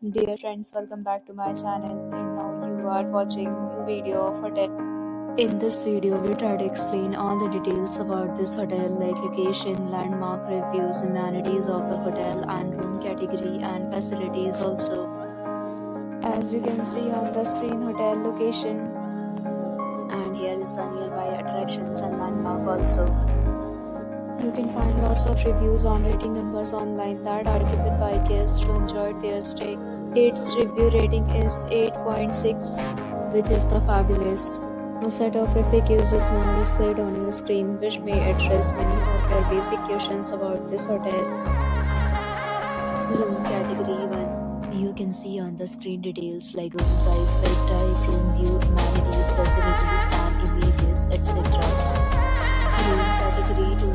Dear friends, welcome back to my channel, and now you are watching new video of hotel. In this video, we try to explain all the details about this hotel, like location, landmark reviews, amenities of the hotel, and room category and facilities also. As you can see on the screen, hotel location, and here is the nearby attractions and landmark also. You can find lots of reviews on rating numbers online that are given by guests who enjoyed their stay. Its review rating is 8.6, which is the fabulous. A set of FAQs is now displayed on your screen, which may address many of your basic questions about this hotel. Room category 1. You can see on the screen details like room size, bed type, room view, amenities, facilities, and images, etc. Room category 2.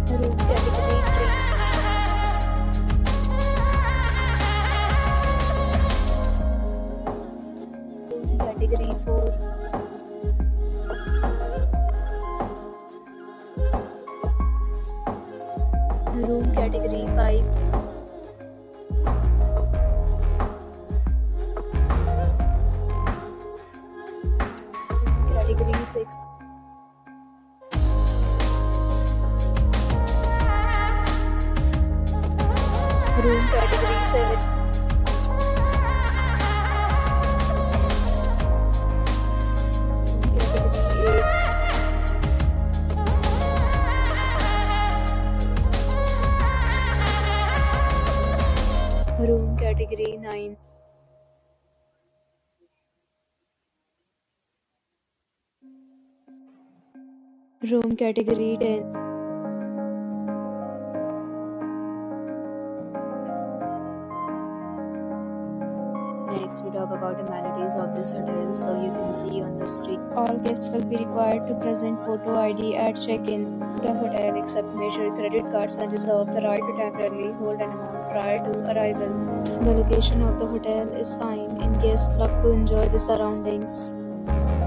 Room category 3. Room category 4. Room category 5. Room category 6. Room category 7. Room category 8. Room category 9. Room category 10. Next, we talk about amenities of this hotel. So you can see on the screen, all guests will be required to present photo ID at check-in. The hotel accepts major credit cards and reserve the right to temporarily hold an amount prior to arrival. The location of the hotel is fine and guests love to enjoy the surroundings.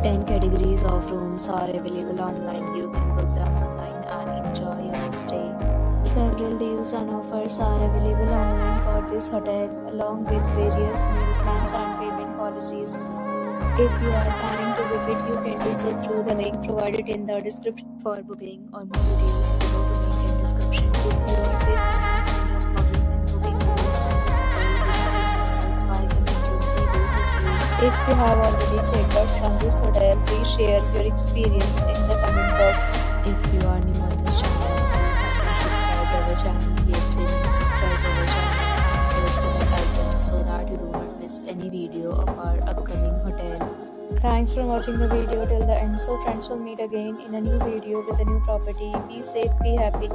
10 categories of rooms are available online. You can book them online and enjoy your stay. Several deals and offers are available online for this hotel, along with various meal plans and payment policies. If you are planning to book it, you can do so through the link provided in the description. For booking or more details, below the link in description. If you are facing any kind of problem in booking a room from this hotel, then email us by commenting. We will help you. If you have already checked out from this hotel, please share your experience in the comment box. If you are new on this channel, our channel yet, then subscribe our channel and press the bell icon so that you do not miss any video of our upcoming hotel. Thanks for watching the video till the end. So friends, will meet again in a new video with a new property. Be safe, be happy.